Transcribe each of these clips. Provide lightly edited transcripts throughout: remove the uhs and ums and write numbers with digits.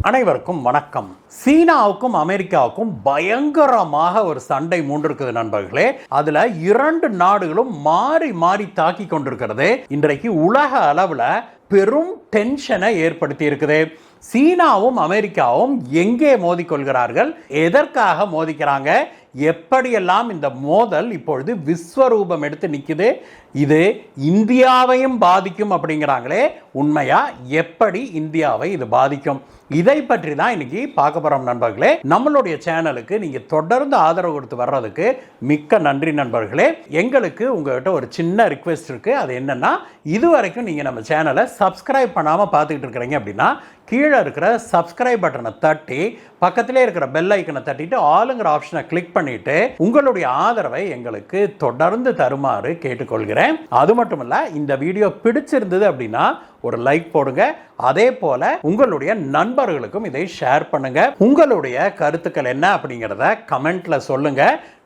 அனைவருக்கும் வணக்கம். சீனாவுக்கும் அமெரிக்காவுக்கும் பயங்கரமாக ஒரு சண்டை மூண்டிருக்குது நண்பர்களே. அதுல இரண்டு நாடுகளும் மாறி மாறி தாக்கி கொண்டிருக்கிறது. இன்றைக்கு உலக அளவுல பெரும் டென்ஷனை ஏற்படுத்தி இருக்குது. சீனாவும் அமெரிக்காவும் எங்கே மோதிக்கொள்கிறார்கள், எதற்காக மோதிக்கிறாங்க, எப்படியெல்லாம் இந்த மோதல் இப்பொழுது விஸ்வரூபம் எடுத்து நிற்குது, இது இந்தியாவையும் பாதிக்கும் அப்படிங்கிறாங்களே, உண்மையா? எப்படி இந்தியாவை இது பாதிக்கும், இதை பற்றி தான் இன்னைக்கு பார்க்க போறோம் நண்பர்களே. நம்மளுடைய சேனலுக்கு நீங்க தொடர்ந்து ஆதரவு கொடுத்து வர்றதுக்கு மிக்க நன்றி நண்பர்களே. எங்களுக்கு உங்ககிட்ட ஒரு சின்ன ரிக்வெஸ்ட் இருக்கு. அது என்னன்னா, இதுவரைக்கும் நீங்க நம்ம சேனலை சப்ஸ்கிரைப் பண்ணாம பார்த்துக்கிட்டு இருக்கிறீங்க அப்படின்னா கீழே இருக்கிற சப்ஸ்கிரைப் பட்டனை தட்டி பக்கத்திலே இருக்கிற பெல் ஐக்கனை தட்டிட்டு ஆளுங்கிற ஆப்ஷனை கிளிக் பண்ணிட்டு உங்களுடைய ஆதரவை எங்களுக்கு தொடர்ந்து தருமாறு கேட்டுக்கொள்கிறேன். அது மட்டும் இல்ல, இந்த வீடியோ பிடிச்சிருந்தது அப்படின்னா ஒரு லைக் போடுங்க. அதே போல உங்களுடைய நண்பர்களுக்கும் இதை ஷேர் பண்ணுங்க. உங்களுடைய கருத்துக்கள் என்ன அப்படிங்கிறத கமெண்ட்ல சொல்லுங்க.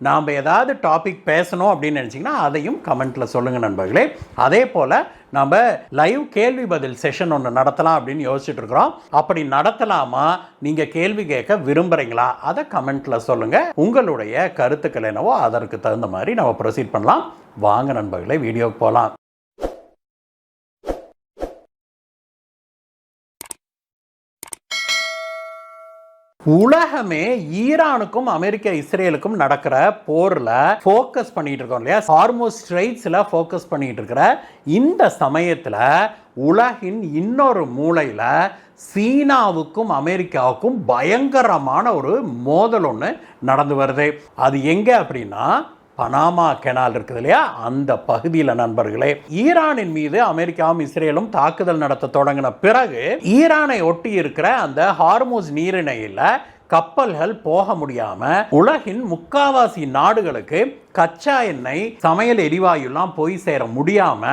நாம ஏதாவது டாபிக் பேசணும் அப்படின்னு நினைச்சீங்கன்னா அதையும் கமெண்ட்ல சொல்லுங்க நண்பர்களே. அதே போல நம்ம லைவ் கேள்வி பதில் செஷன் ஒன்று நடத்தலாம் அப்படின்னு யோசிச்சுட்டு இருக்கிறோம். அப்படி நடத்தலாமா, நீங்க கேள்வி கேட்க விரும்புறீங்களா, அதை கமெண்ட்ல சொல்லுங்க. உங்களுடைய கருத்துக்கள் என்னவோ அதற்கு தகுந்த மாதிரி நம்ம ப்ரொசீட் பண்ணலாம். வாங்க நண்பர்களே, வீடியோக்கு போகலாம். உலகமே ஈரானுக்கும் அமெரிக்கா இஸ்ரேலுக்கும் நடக்கிற போர்ல ஃபோக்கஸ் பண்ணிட்டு இருக்கோம் இல்லையா, ஹார்மோஸ் ஸ்ட்ரெய்ட்ஸ்ல ஃபோக்கஸ் பண்ணிட்டு இருக்கிற இந்த சமயத்துல உலகின் இன்னொரு மூலையில சீனாவுக்கும் அமெரிக்காவுக்கும் பயங்கரமான ஒரு மோதல் ஒன்று நடந்து வருது. அது எங்க அப்படின்னா, பனாமா கெனால் இருக்குது இல்லையா, அந்த பகுதியில் நண்பர்களே. ஈரானின் மீது அமெரிக்காவும் இஸ்ரேலும் தாக்குதல் நடத்த தொடங்கின பிறகு ஈரானை ஒட்டி இருக்கிற அந்த ஹார்மோஸ் நீரிணையில் கப்பல்கள் போக முடியாம உலகின் முக்காவாசி நாடுகளுக்கு கச்சா எண்ணெய், சமையல் எரிவாயுலாம் போய் சேர முடியாம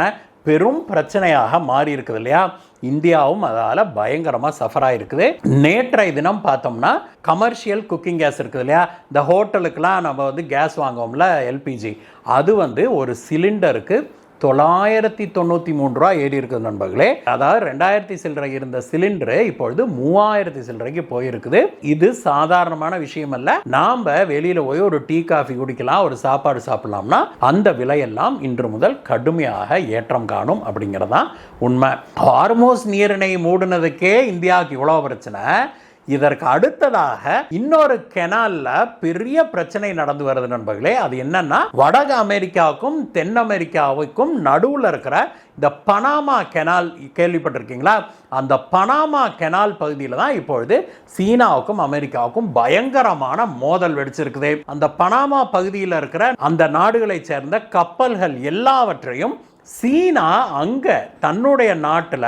பெரும் பிரச்சனையாக மாறி இருக்குது இல்லையா. இந்தியாவும் அதால பயங்கரமாக சஃபர் ஆகிருக்குது. நேற்றைய தினம் பார்த்தோம்னா கமர்ஷியல் குக்கிங் கேஸ் இருக்குது இல்லையா, இந்த ஹோட்டலுக்கெல்லாம் நம்ம கேஸ் வாங்குவோம்ல, எல்பிஜி, அது ஒரு சிலிண்டருக்கு 993 ரூபா ஏறி இருக்குது நண்பர்களே. அதாவது 2000 சில்லறை இருந்த சிலிண்டரு இப்பொழுது 3000 சில்லறைக்கு போயிருக்குது. இது சாதாரணமான விஷயம் அல்ல. நாம வெளியில போய் ஒரு டீ காஃபி குடிக்கலாம், ஒரு சாப்பாடு சாப்பிடலாம்னா அந்த விலையெல்லாம் இன்று முதல் கடுமையாக ஏற்றம் காணும் அப்படிங்கிறதான் உண்மை. ஹார்மோஸ் நீரிணை மூடினதுக்கே இந்தியாவுக்கு இவ்வளவு பிரச்சனை. இதற்கு அடுத்ததாக இன்னொரு கெனால்ல பெரிய பிரச்சனை நடந்து வருது நண்பர்களே. அது என்னன்னா, வட அமெரிக்காவுக்கும் தென் அமெரிக்காவுக்கும் நடுவில் இருக்கிற இந்த பனாமா கெனால் கேள்விப்பட்டிருக்கீங்களா? அந்த பனாமா கெனால் பகுதியில் தான் இப்பொழுது சீனாவுக்கும் அமெரிக்காவுக்கும் பயங்கரமான மோதல் வெடிச்சிருக்குது. அந்த பனாமா பகுதியில் இருக்கிற அந்த நாடுகளை சேர்ந்த கப்பல்கள் எல்லாவற்றையும் சீனா அங்க தன்னுடைய நாட்டில்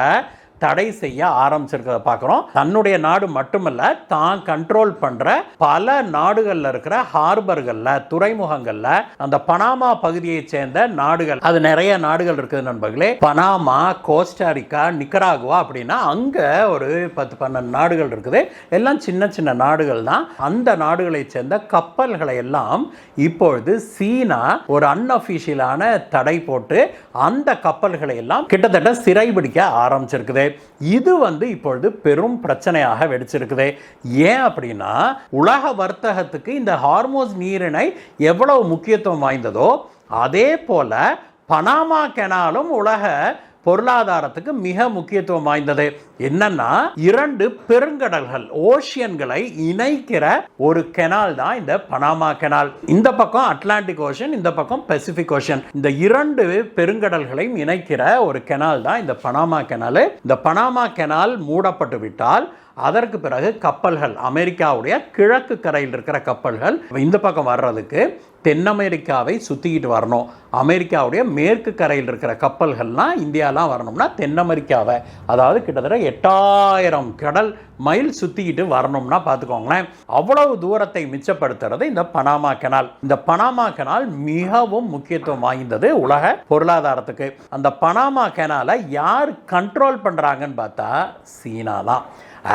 தடை செய்ய ஆரம்பிச்சிருக்கிறத பார்க்குறோம். தன்னுடைய நாடு மட்டுமல்ல, தான் கண்ட்ரோல் பண்ற பல நாடுகளில் இருக்கிற ஹார்பர்களில், துறைமுகங்களில் அந்த பனாமா பகுதியை சேர்ந்த நாடுகள், அது நிறைய நாடுகள் இருக்குது நண்பர்களே. பனாமா, கோஸ்டாரிக்கா, நிக்கராகுவா அப்படின்னா அங்க ஒரு 10-12 நாடுகள் இருக்குது. எல்லாம் சின்ன சின்ன நாடுகள் தான். அந்த நாடுகளை சேர்ந்த கப்பல்களை எல்லாம் இப்பொழுது சீனா ஒரு அன்அஃபிஷியலான தடை போட்டு அந்த கப்பல்களை எல்லாம் கிட்டத்தட்ட சிறைபிடிக்க ஆரம்பிச்சிருக்குது. இது இப்பொழுது பெரும் பிரச்சனையாக வெடிச்சிருக்குது. ஏன் அப்படின்னா, உலக வர்த்தகத்துக்கு இந்த ஹார்மோஸ் நீரிணை எவ்வளவு முக்கியத்துவம் வாய்ந்ததோ அதே போல பனாமா கெனாலும் உலக பொருளாதாரத்துக்கு மிக முக்கியத்துவம் வாய்ந்தது. என்னன்னா, இரண்டு பெருங்கடல்கள், ஓஷியன்களை இணைக்கிற ஒரு கெனால் தான் இந்த பனாமா கெனால். இந்த பக்கம் அட்லாண்டிக் ஓஷன், இந்த பக்கம் பசிபிக் ஓஷன். இந்த இரண்டு பெருங்கடல்களையும் இணைக்கிற ஒரு கெனால் தான் இந்த பனாமா கெனால். இந்த பனாமா கெனால் மூடப்பட்டு விட்டால் அதற்கு பிறகு கப்பல்கள், அமெரிக்காவுடைய கிழக்கு கரையில் இருக்கிற கப்பல்கள் இந்த பக்கம் வர்றதுக்கு தென் அமெரிக்காவை சுற்றிக்கிட்டு வரணும். அமெரிக்காவுடைய மேற்கு கரையில் இருக்கிற கப்பல்கள்லாம் இந்தியாலாம் வரணும்னா தென் அமெரிக்காவை, அதாவது கிட்டத்தட்ட 8000 கடல் மைல் சுற்றிக்கிட்டு வரணும்னா பார்த்துக்கோங்களேன். அவ்வளவு தூரத்தை மிச்சப்படுத்துறது இந்த பனாமா கெனால். இந்த பனாமா கெனால் மிகவும் முக்கியத்துவம் வாய்ந்தது உலக பொருளாதாரத்துக்கு. அந்த பனாமா கெனாலை யார் கண்ட்ரோல் பண்ணுறாங்கன்னு பார்த்தா சீனா தான்.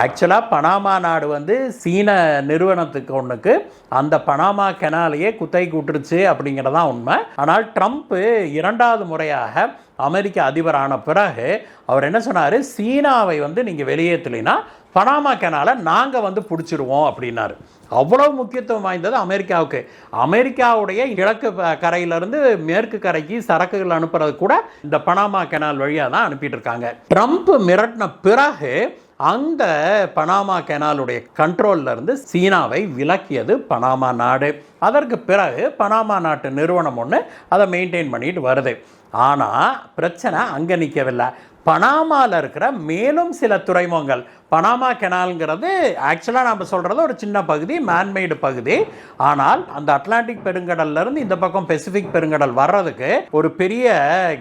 ஆக்சுவலாக பனாமா நாடு சீன நிறுவனத்துக்கு ஒன்றுக்கு அந்த பனாமா கெனாலையே குத்தை கூட்டுருச்சு அப்படிங்கிறதான் உண்மை. ஆனால் ட்ரம்ப் இரண்டாவது முறையாக அமெரிக்க அதிபரான பிறகு அவர் என்ன சொன்னார், சீனாவை நீங்கள் வெளியேற்றலைன்னா பனாமா கெனாலை நாங்கள் வந்து பிடிச்சிருவோம் அப்படின்னாரு. அவ்வளோ முக்கியத்துவம் வாய்ந்தது அமெரிக்காவுக்கு. அமெரிக்காவுடைய கிழக்கு கரையிலிருந்து மேற்கு கரைக்கு சரக்குகள் அனுப்புறது கூட இந்த பனாமா கெனால் வழியாக தான் அனுப்பிட்டு இருக்காங்க. ட்ரம்ப் மிரட்டின பிறகு அந்த பனாமா கெனாலுடைய கண்ட்ரோல்ல இருந்து சீனாவை விலக்கியது பனாமா நாடு. அதற்கு பிறகு பனாமா நாட்டு நிறுவனம் ஒன்று அதை மெயின்டைன் பண்ணிட்டு வருது. ஆனால் பிரச்சனை அங்கே நிற்கவில்லை. பனாமாவில் இருக்கிற மேலும் சில துறைமுகங்கள், பனாமா கெனால்ங்கிறது ஆக்சுவலாக நம்ம சொல்கிறது ஒரு சின்ன பகுதி, மேன்மெய்டு பகுதி. ஆனால் அந்த அட்லாண்டிக் பெருங்கடல்லேருந்து இந்த பக்கம் பெசிபிக் பெருங்கடல் வர்றதுக்கு ஒரு பெரிய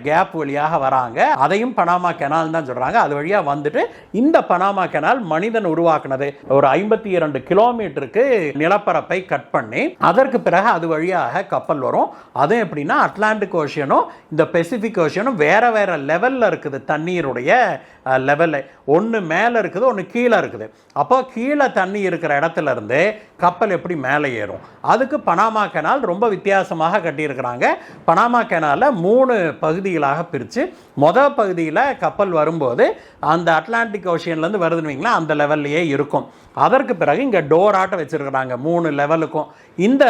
கேப் வழியாக வராங்க. அதையும் பனாமா கெனால் தான் சொல்கிறாங்க. அது வழியாக வந்துட்டு இந்த பனாமா கெனால் மனிதன் உருவாக்குனது. ஒரு 52 கிலோமீட்டருக்கு நிலப்பரப்பை கட் பண்ணி அதற்கு பிறகு அது வழியாக கப்பல் வரும். அதுவும் எப்படின்னா அட்லாண்டிக் ஓஷியனும் இந்த பெசிபிக் ஓஷியனும் வேற வேற லெவலில் இருக்குது. தண்ணீருடைய லெவலில் ஒன்று மேலே இருக்குது, ஒன்று கீழே இருக்குது. அப்போ கீழே தண்ணி இருக்கிற இடத்துல இருந்து கப்பல் எப்படி மேலே ஏறும்? அதுக்கு பனாமா கெனால் ரொம்ப வித்தியாசமாக கட்டியிருக்கிறாங்க. பனாமா கெனாலில் 3 பகுதிகளாக பிரித்து மொதல் பகுதியில் கப்பல் வரும்போது அந்த அட்லாண்டிக் ஓஷியன்லேருந்து வருதுன்னு வைங்களா, அந்த லெவல்லையே இருக்கும். அதற்கு பிறகு இங்கே டோர் ஆட்ட வச்சுருக்கிறாங்க 3 லெவலுக்கும். இந்த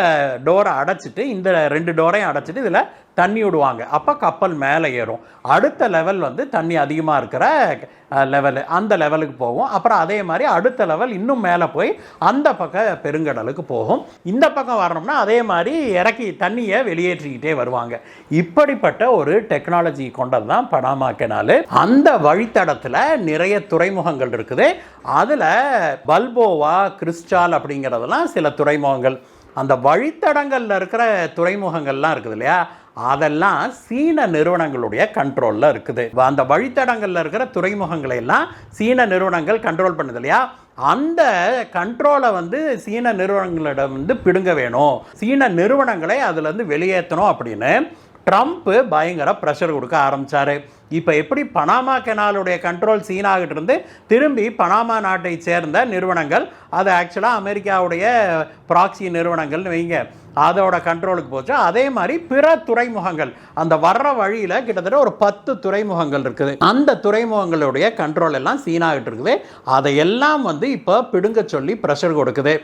டோரை அடைச்சிட்டு, இந்த 2 டோரையும் அடைச்சிட்டு இதில் தண்ணி விடுவாங்க. அப்போ கப்பல் மேலே ஏறும். அடுத்த லெவல் வந்து தண்ணி அதிகமாக இருக்கிற லெவலு, அந்த லெவலுக்கு போகும். அப்புறம் அதே மாதிரி அடுத்த லெவல் இன்னும் மேலே போய் அந்த பக்கம் பெருங்கடலுக்கு போகும். இந்த பக்கம் வரணும்னா அதே மாதிரி இறக்கி தண்ணியை வெளியேற்றிக்கிட்டே வருவாங்க. இப்படிப்பட்ட ஒரு டெக்னாலஜி கொண்டது தான் பனாமா கெனால். அந்த வழித்தடத்தில் நிறைய துறைமுகங்கள் இருக்குது. அதில் பல்போவா, கிறிஸ்டால் அப்படிங்கிறதெல்லாம் சில துறைமுகங்கள். அந்த வழித்தடங்களில் இருக்கிற துறைமுகங்கள்லாம் இருக்குது இல்லையா, அதெல்லாம் சீன நிறுவனங்களுடைய கண்ட்ரோலில் இருக்குது. அந்த வழித்தடங்களில் இருக்கிற துறைமுகங்களை எல்லாம் சீன நிறுவனங்கள் கண்ட்ரோல் பண்ணுது இல்லையா, அந்த கண்ட்ரோலை வந்து சீன நிறுவனங்களிடம் வந்து பிடுங்க வேணும், சீன நிறுவனங்களை அதுலேருந்து வெளியேற்றணும் அப்படின்னு ட்ரம்ப் பயங்கர ப்ரெஷர் கொடுக்க ஆரம்பித்தார். இப்போ எப்படி பனாமா கெனாலுடைய கண்ட்ரோல் சீனாகிட்ட இருந்து திரும்பி பனாமா நாட்டை சேர்ந்த நிறுவனங்கள், அது ஆக்சுவலாக அமெரிக்காவுடைய ப்ராக்சி நிறுவனங்கள்னு வைங்க, அதோட கண்ட்ரோலுக்கு போச்சு. அதே மாதிரி பிற துறைமுகங்கள், அந்த வர்ற வழியில் கிட்டத்தட்ட ஒரு 10 துறைமுகங்கள் இருக்குது. அந்த துறைமுகங்களுடைய கண்ட்ரோல் எல்லாம் சீனாகிட்டு இருக்குது. அதையெல்லாம் வந்து இப்போ பிடுங்க சொல்லி ப்ரெஷர் கொடுக்குது.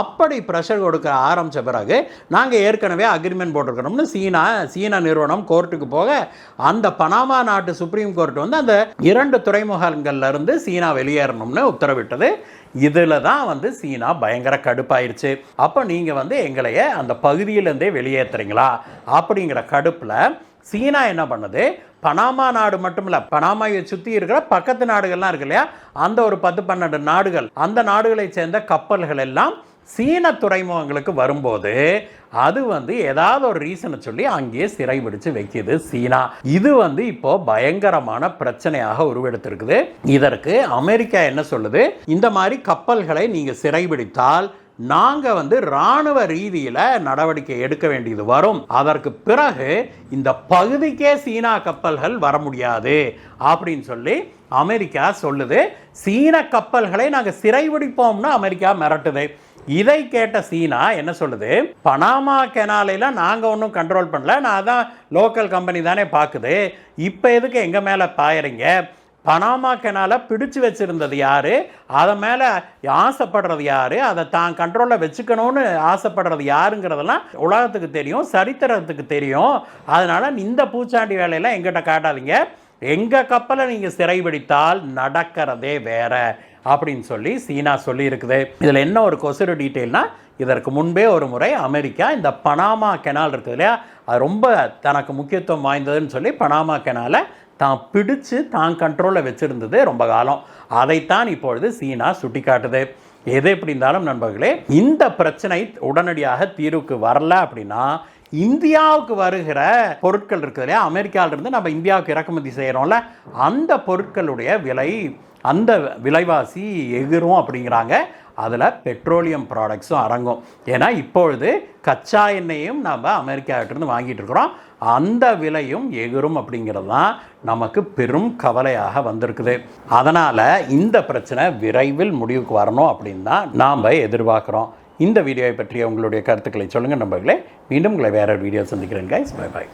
அப்படி ப்ரெஷர் கொடுக்க ஆரம்பித்த பிறகு நாங்கள் ஏற்கனவே அக்ரிமெண்ட் போட்டிருக்கணும்னு சீன நிறுவனம் கோர்ட்டுக்கு போக, அந்த பனாமா நாட்டு சுப்ரீம் கோர்ட் வந்து அந்த 2 துறைமுகங்கள்ல இருந்து சீனா வெளியேறணும்னு உத்தரவிட்டது. இதில் தான் வந்து சீனா பயங்கர கடுப்பாயிருச்சு. அப்போ நீங்கள் வந்து எங்களையே அந்த பகுதியிலேருந்தே வெளியேற்றுறீங்களா அப்படிங்கிற கடுப்பில் சீனா என்ன பண்ணுது, பனாமா நாடு மட்டும் இல்லை, பனாமாவை சுற்றி இருக்கிற பக்கத்து நாடுகள்லாம் இருக்கு இல்லையா, அந்த ஒரு 10-12 நாடுகள், அந்த நாடுகளை சேர்ந்த கப்பல்கள் எல்லாம் சீன துறைமுகங்களுக்கு வரும்போது அது வந்து ஏதாவது ஒரு ரீசனை சொல்லி அங்கேயே சிறை பிடிச்சு வைக்கிது சீனா. இது வந்து இப்போ பயங்கரமான பிரச்சனையாக உருவெடுத்திருக்குது. இதற்கு அமெரிக்கா என்ன சொல்லுது, இந்த மாதிரி கப்பல்களை நீங்க சிறைபிடித்தால் நாங்கள் வந்து இராணுவ ரீதியில் நடவடிக்கை எடுக்க வேண்டியது வரும். அதற்கு பிறகு இந்த பகுதிக்கே சீனா கப்பல்கள் வர முடியாது அப்படின்னு சொல்லி அமெரிக்கா சொல்லுது. சீன கப்பல்களை நாங்கள் சிறைபிடிப்போம்னு அமெரிக்கா மிரட்டுது. இதை கேட்ட சீனா என்ன சொல்லுது, பனாமா கெனாலையில் நாங்கள் ஒன்றும் கண்ட்ரோல் பண்ணல, நான் தான் லோக்கல் கம்பெனி தானே பார்க்குது, இப்போ எதுக்கு எங்கள் மேலே பாயறீங்க, பனாமா கெனாலை பிடிச்சு வச்சுருந்தது யார், அதை மேலே ஆசைப்படுறது யார், அதை தான் கண்ட்ரோலில் வச்சுக்கணும்னு ஆசைப்படுறது யாருங்கிறதெல்லாம் உலகத்துக்கு தெரியும், சரித்திரத்துக்கு தெரியும். அதனால் இந்த பூச்சாண்டி வேலையெல்லாம் எங்கிட்ட காட்டாதீங்க, எங்கள் கப்பலை நீங்கள் சிறைபிடித்தால் நடக்கிறதே வேற அப்படின்னு சொல்லி சீனா சொல்லி இருக்குது. இதில் என்ன ஒரு கொசுறு டீட்டெயில்னா, இதற்கு முன்பே ஒரு முறை அமெரிக்கா இந்த பனாமா கெனால் இருக்குது இல்லையா, அது ரொம்ப தனக்கு முக்கியத்துவம் வாய்ந்ததுன்னு சொல்லி பனாமா கெனாலை தான் பிடிச்சு தான் கண்ட்ரோலில் வச்சுருந்தது ரொம்ப காலம். அதைத்தான் இப்பொழுது சீனா சுட்டி காட்டுது. எது எப்படி இருந்தாலும் நண்பர்களே, இந்த பிரச்சனை உடனடியாக தீர்வுக்கு வரல அப்படின்னா இந்தியாவுக்கு வருகிற பொருட்கள் இருக்குது இல்லையா, அமெரிக்காவிலிருந்து நம்ம இந்தியாவுக்கு இறக்குமதி செய்கிறோம்ல, அந்த பொருட்களுடைய விலை, அந்த விலைவாசி எகிரும் அப்படிங்கிறாங்க. அதில் பெட்ரோலியம் ப்ராடக்ட்ஸும் அடங்கும். ஏன்னா இப்பொழுது கச்சா எண்ணெயும் நம்ம அமெரிக்காவிட்டிருந்து வாங்கிட்டு இருக்கிறோம், அந்த விலையும் எகிரும் அப்படிங்கிறது தான் நமக்கு பெரும் கவலையாக வந்திருக்குது. அதனால் இந்த பிரச்சனை விரைவில் முடிவுக்கு வரணும் அப்படின்னு தான் நாம் எதிர்பார்க்குறோம். இந்த வீடியோவை பற்றிய உங்களுடைய கருத்துக்களை சொல்லுங்கள் நண்பர்களே. மீண்டும் உங்களை வேற வீடியோ சந்திக்கிறேன் கைஸ். Bye bye.